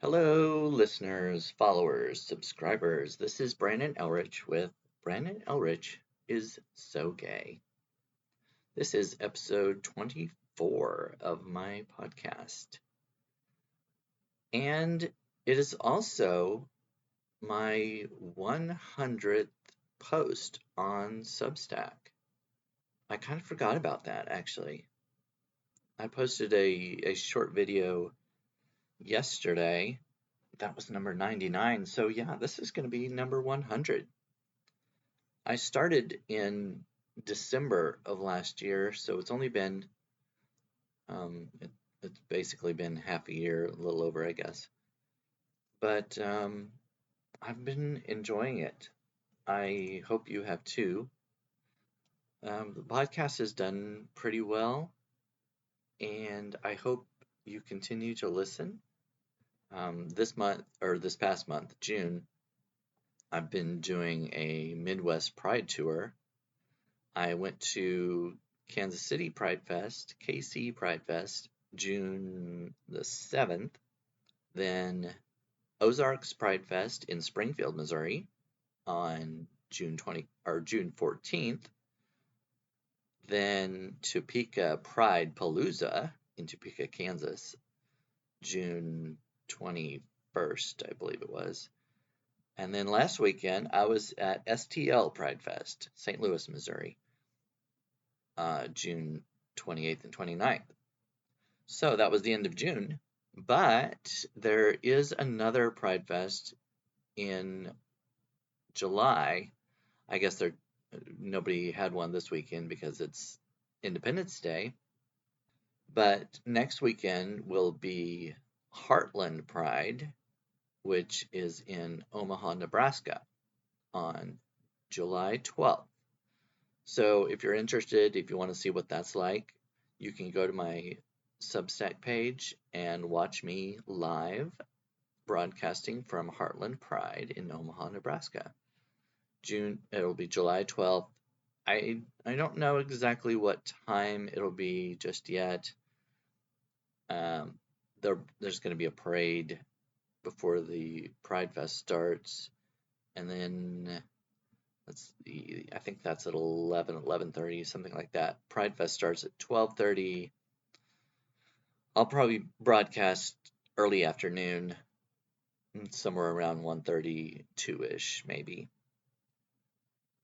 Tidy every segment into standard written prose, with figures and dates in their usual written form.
Hello, listeners, followers, subscribers. This is Brandon Elrich with Brandon Elrich is So Gay. This is episode 24 of my podcast. And it is also my 100th post on Substack. I kind of forgot about that, actually. I posted a short video yesterday. That was number 99. So yeah, this is going to be number 100. I started in December of last year, so it's only been, it's basically been half a year, a little over, I guess. But I've been enjoying it. I hope you have too. The podcast has done pretty well, and I hope you continue to listen. This past month, June, I've been doing a Midwest Pride tour. I went to Kansas City Pride Fest, KC Pride Fest, June the 7th. Then Ozarks Pride Fest in Springfield, Missouri on June 14th. Then Topeka Pride Palooza in Topeka, Kansas, June 21st, I believe it was. And then last weekend, I was at STL Pride Fest, St. Louis, Missouri, June 28th and 29th. So that was the end of June. But there is another Pride Fest in July. I guess nobody had one this weekend because it's Independence Day. But next weekend will be Heartland Pride, which is in Omaha, Nebraska on July 12th. So if you're interested, if you want to see what that's like, you can go to my Substack page and watch me live broadcasting from Heartland Pride in Omaha, Nebraska. It'll be July 12th. I don't know exactly what time it'll be just yet. There's going to be a parade before the Pride Fest starts, and then let's see, I think that's at 11:30, something like that. Pride Fest starts at 12:30. I'll probably broadcast early afternoon, somewhere around 1:32-ish, maybe.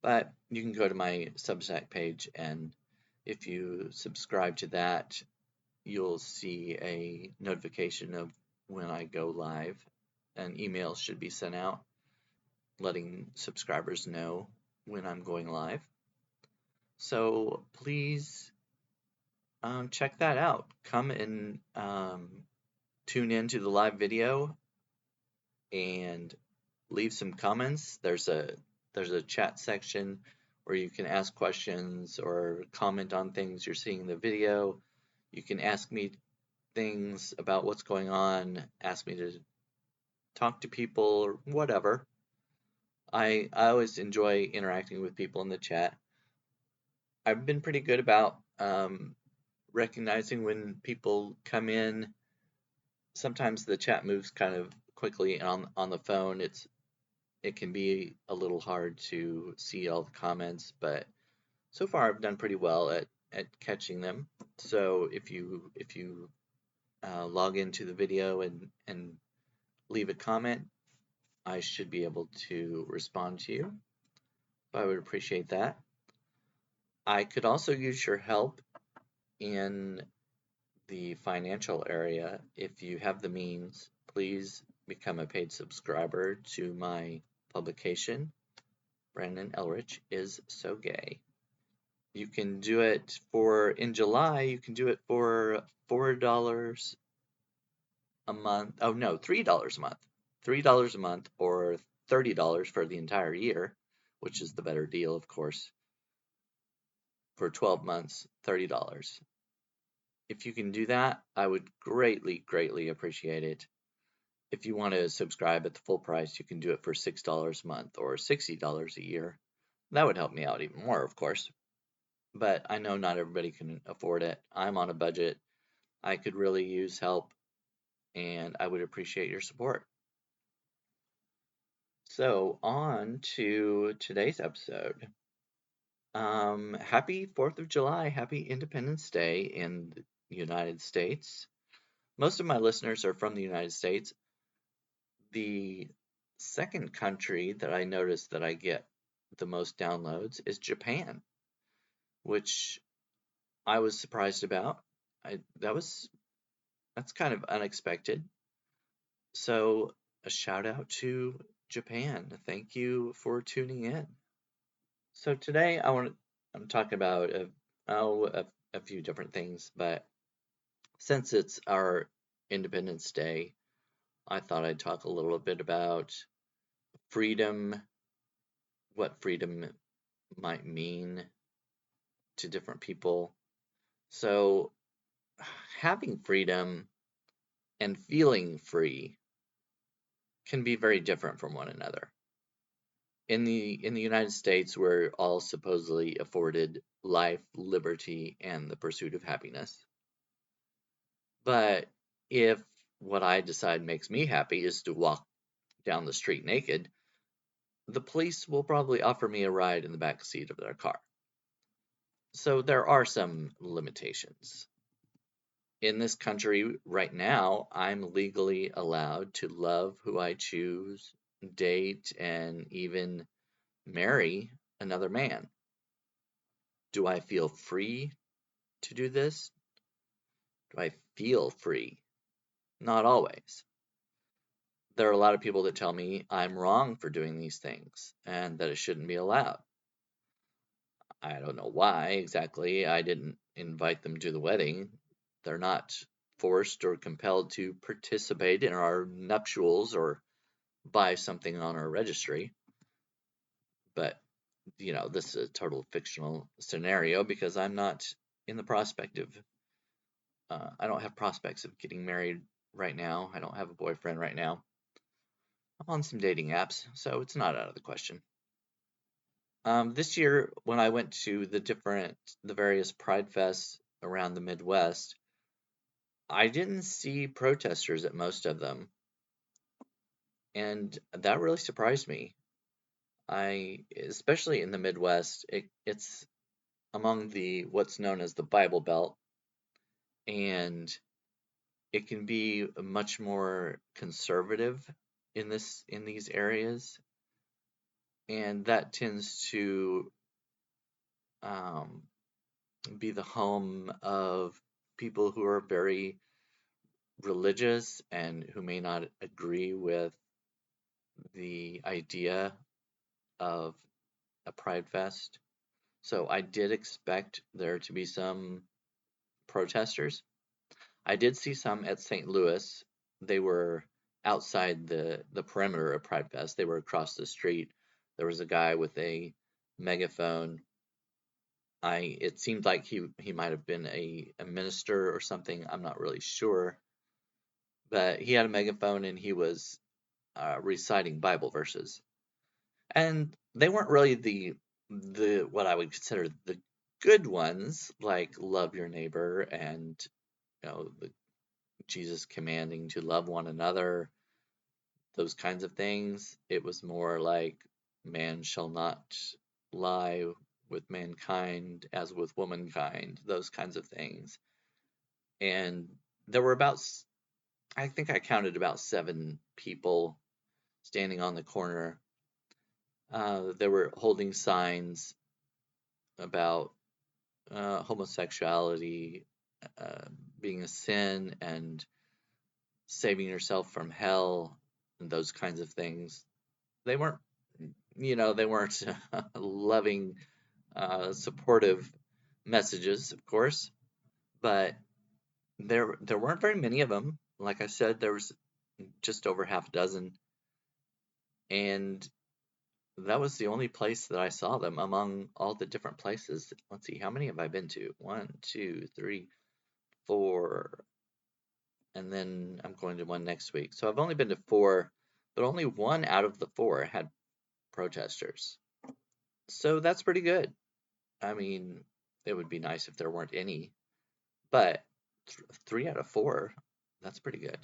But you can go to my Substack page, and if you subscribe to that, you'll see a notification of when I go live. An email should be sent out letting subscribers know when I'm going live. So please check that out. Come and tune in to the live video and leave some comments. There's a chat section where you can ask questions or comment on things you're seeing in the video. You can ask me things about what's going on, ask me to talk to people or whatever. I always enjoy interacting with people in the chat. I've been pretty good about recognizing when people come in. Sometimes the chat moves kind of quickly, and on the phone it can be a little hard to see all the comments, but so far I've done pretty well at catching them. So if you log into the video and leave a comment, I should be able to respond to you. I would appreciate that. I could also use your help in the financial area. If you have the means, please become a paid subscriber to my publication, Brandon Elrich is So Gay. You can do it in July, you can do it for $4 a month. Oh no, $3 a month. $3 a month or $30 for the entire year, which is the better deal, of course. For 12 months, $30. If you can do that, I would greatly, greatly appreciate it. If you want to subscribe at the full price, you can do it for $6 a month or $60 a year. That would help me out even more, of course. But I know not everybody can afford it. I'm on a budget. I could really use help. and I would appreciate your support. So, on to today's episode. Happy 4th of July, happy Independence Day in the United States. Most of my listeners are from the United States. The second country that I noticed that I get the most downloads is Japan, which I was surprised about. That's kind of unexpected. So a shout out to Japan. Thank you for tuning in. So today I'm talking about a few different things, but since it's our Independence Day, I thought I'd talk a little bit about freedom, what freedom might mean to different people. So having freedom and feeling free can be very different from one another. In the United States, we're all supposedly afforded life, liberty, and the pursuit of happiness. But if what I decide makes me happy is to walk down the street naked, the police will probably offer me a ride in the back seat of their car. So there are some limitations. In this country right now, I'm legally allowed to love who I choose, date, and even marry another man. Do I feel free to do this? Do I feel free? Not always. There are a lot of people that tell me I'm wrong for doing these things and that it shouldn't be allowed. I don't know why exactly. I didn't invite them to the wedding. They're not forced or compelled to participate in our nuptials or buy something on our registry. But, this is a total fictional scenario because I'm not in the prospect of, I don't have prospects of getting married right now. I don't have a boyfriend right now. I'm on some dating apps, so it's not out of the question. This year, when I went to the various Pride Fests around the Midwest, I didn't see protesters at most of them, and that really surprised me. Especially in the Midwest, it's among the what's known as the Bible Belt, and it can be much more conservative in these areas, and that tends to um, be the home of people who are very religious and who may not agree with the idea of a Pride Fest. So I did expect there to be some protesters. I did see some at St. Louis. They were outside the perimeter of Pride Fest. They were across the street. There was a guy with a megaphone. It seemed like he might have been a minister or something. I'm not really sure, but he had a megaphone and he was reciting Bible verses, and they weren't really the what I would consider the good ones, like love your neighbor and Jesus commanding to love one another, those kinds of things. It was more like man shall not lie with mankind as with womankind, those kinds of things. And there were I think I counted about 7 people standing on the corner. They were holding signs about homosexuality uh, being a sin and saving yourself from hell and those kinds of things. They weren't, they weren't loving, supportive messages, of course, but there weren't very many of them. Like I said, there was just over half a dozen, and that was the only place that I saw them among all the different places. Let's see, how many have I been to? 1, 2, 3, 4, and then I'm going to one next week. So I've only been to 4, but only 1 out of the 4 had protesters. So that's pretty good. I mean, it would be nice if there weren't any, but 3 out of 4, that's pretty good.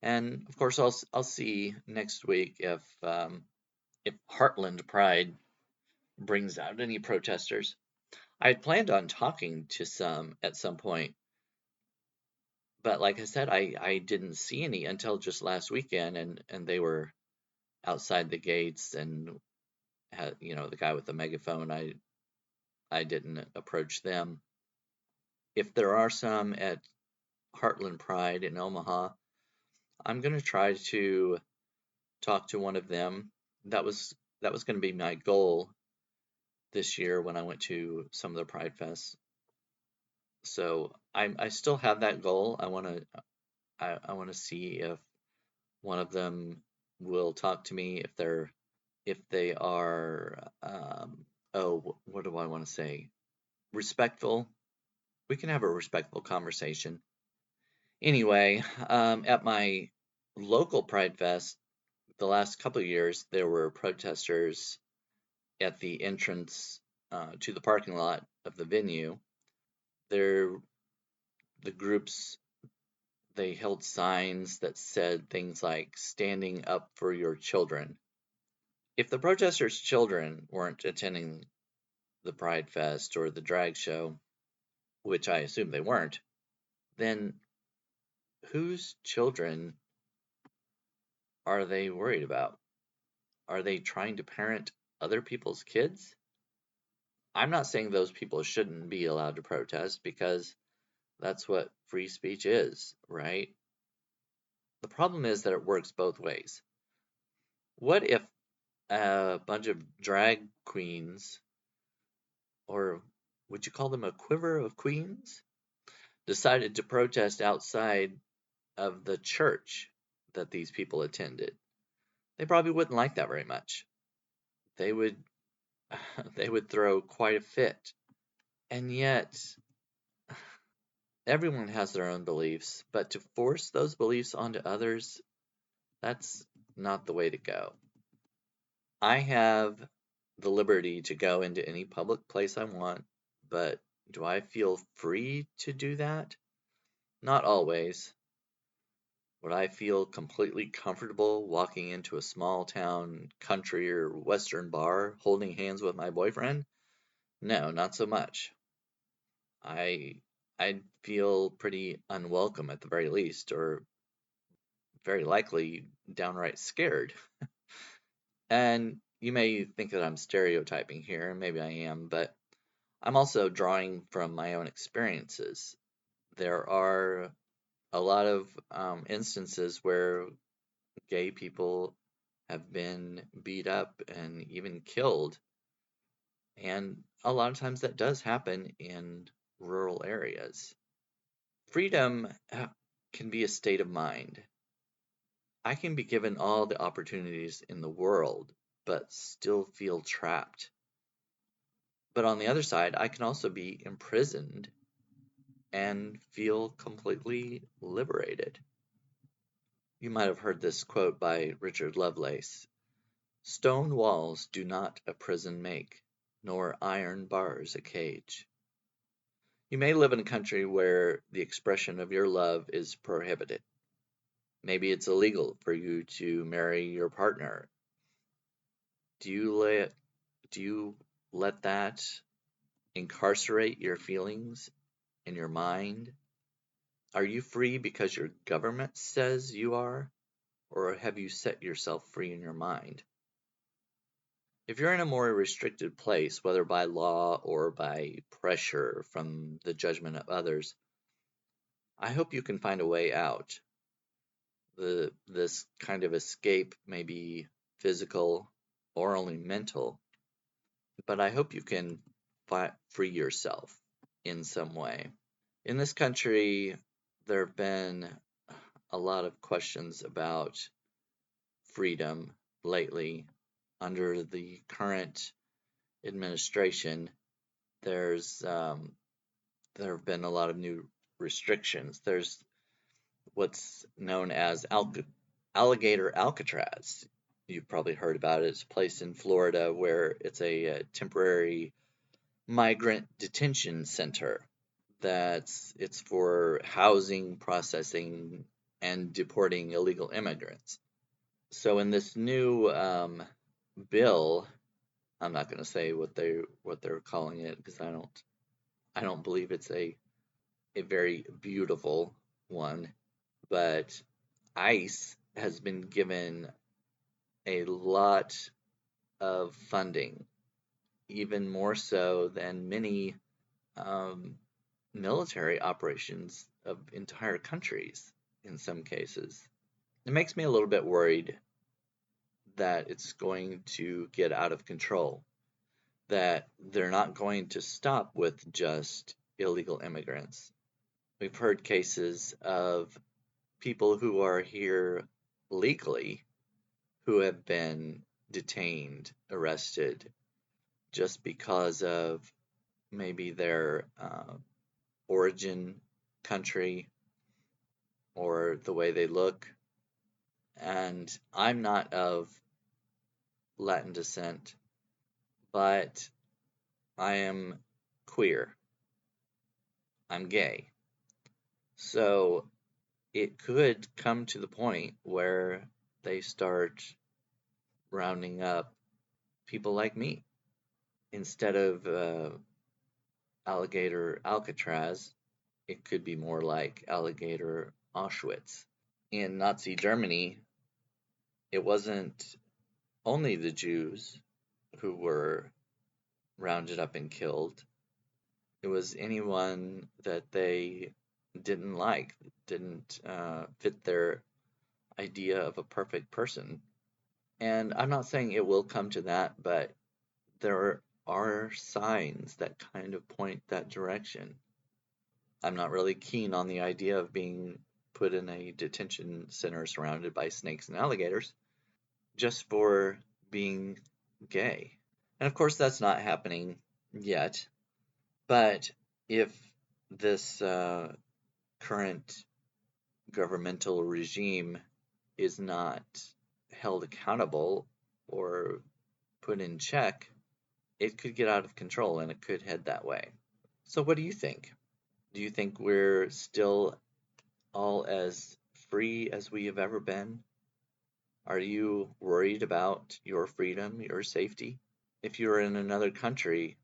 And of course, I'll see next week if Heartland Pride brings out any protesters. I had planned on talking to some at some point, but like I said, I didn't see any until just last weekend, and they were outside the gates and had, the guy with the megaphone. I didn't approach them. If there are some at Heartland Pride in Omaha, I'm gonna try to talk to one of them. That was going to be my goal this year when I went to some of the Pride Fests. So I still have that goal. I want to see if one of them will talk to me if they are what do I want to say, respectful. We can have a respectful conversation. Anyway, at my local Pride Fest the last couple of years, there were protesters at the entrance to the parking lot of the venue. They're, the groups, they held signs that said things like "standing up for your children." If the protesters' children weren't attending the Pride Fest or the drag show, which I assume they weren't, then whose children are they worried about? Are they trying to parent other people's kids? I'm not saying those people shouldn't be allowed to protest because that's what free speech is, right? The problem is that it works both ways. What if a bunch of drag queens, or would you call them a quiver of queens, decided to protest outside of the church that these people attended? They probably wouldn't like that very much. They would they would throw quite a fit. And yet, everyone has their own beliefs, but to force those beliefs onto others, that's not the way to go. I have the liberty to go into any public place I want, but do I feel free to do that? Not always. Would I feel completely comfortable walking into a small town, country, or western bar holding hands with my boyfriend? No, not so much. I I'd feel pretty unwelcome at the very least, or very likely downright scared. And you may think that I'm stereotyping here, and maybe I am, but I'm also drawing from my own experiences. There are a lot of instances where gay people have been beat up and even killed, and a lot of times that does happen in rural areas. Freedom can be a state of mind. I can be given all the opportunities in the world, but still feel trapped. But on the other side, I can also be imprisoned and feel completely liberated. You might have heard this quote by Richard Lovelace: "Stone walls do not a prison make, nor iron bars a cage." You may live in a country where the expression of your love is prohibited. Maybe it's illegal for you to marry your partner. Do you let do you let that incarcerate your feelings in your mind? Are you free because your government says you are, or have you set yourself free in your mind? If you're in a more restricted place, whether by law or by pressure from the judgment of others, I hope you can find a way out. This kind of escape may be physical or only mental, but I hope you can free yourself in some way. In this country, there have been a lot of questions about freedom lately. Under the current administration, there's there have been a lot of new restrictions. There's what's known as Alligator Alcatraz. You've probably heard about it. It's a place in Florida where it's a temporary migrant detention center. It's for housing, processing and deporting illegal immigrants. So in this new bill, I'm not going to say what they're calling it because I don't believe it's a very beautiful one, but ICE has been given a lot of funding, even more so than many um, military operations of entire countries in some cases. It makes me a little bit worried that it's going to get out of control, that they're not going to stop with just illegal immigrants. We've heard cases of people who are here legally who have been detained, arrested, just because of maybe their origin country or the way they look. And I'm not of Latin descent, but I am queer. I'm gay. So it could come to the point where they start rounding up people like me. Instead of alligator Alcatraz, it could be more like alligator Auschwitz. In Nazi Germany, it wasn't only the Jews who were rounded up and killed. It was anyone that they didn't like, didn't fit their idea of a perfect person. And I'm not saying it will come to that, but there are signs that kind of point that direction. I'm not really keen on the idea of being put in a detention center surrounded by snakes and alligators just for being gay. And of course, that's not happening yet. But if this current governmental regime is not held accountable or put in check, it could get out of control and it could head that way. So, what do you think? Do you think we're still all as free as we have ever been? Are you worried about your freedom, your safety? If you're in another country,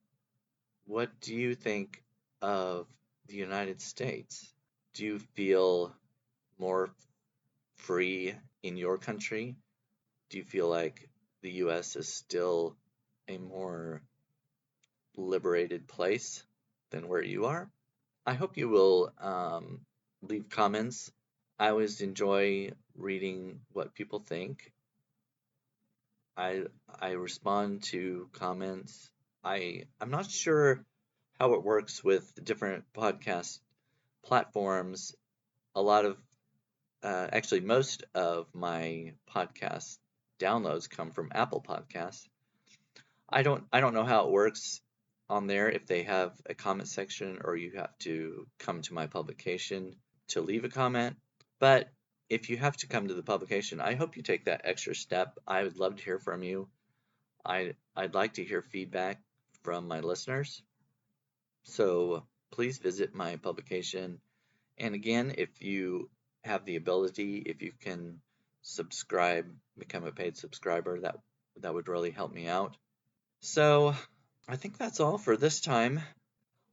what do you think of the United States? Do you feel more free in your country? Do you feel like the US is still a more liberated place than where you are? I hope you will leave comments. I always enjoy reading what people think. I respond to comments. I'm not sure how it works with different podcast platforms. A lot of actually most of my podcast downloads come from Apple Podcasts. I don't know how it works on there, if they have a comment section or you have to come to my publication to leave a comment. But if you have to come to the publication, I hope you take that extra step. I would love to hear from you. I'd like to hear feedback from my listeners. So please visit my publication. And again, if you have the ability, if you can subscribe, become a paid subscriber, that would really help me out. So I think that's all for this time.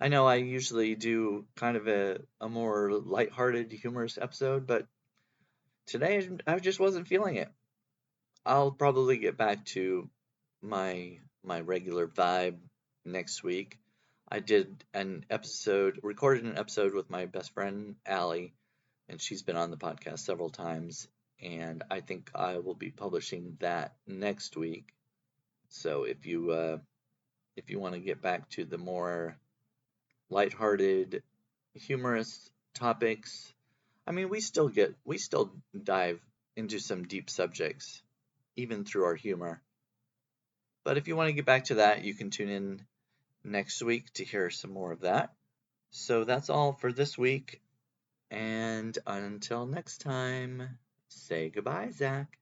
I know I usually do kind of a more lighthearted, humorous episode, but today I just wasn't feeling it. I'll probably get back to my regular vibe next week. I did recorded an episode with my best friend Allie, and she's been on the podcast several times, and I think I will be publishing that next week. So if you want to get back to the more lighthearted, humorous topics, I mean, we still dive into some deep subjects, even through our humor. But if you want to get back to that, you can tune in next week to hear some more of that. So that's all for this week. And until next time, say goodbye, Zach.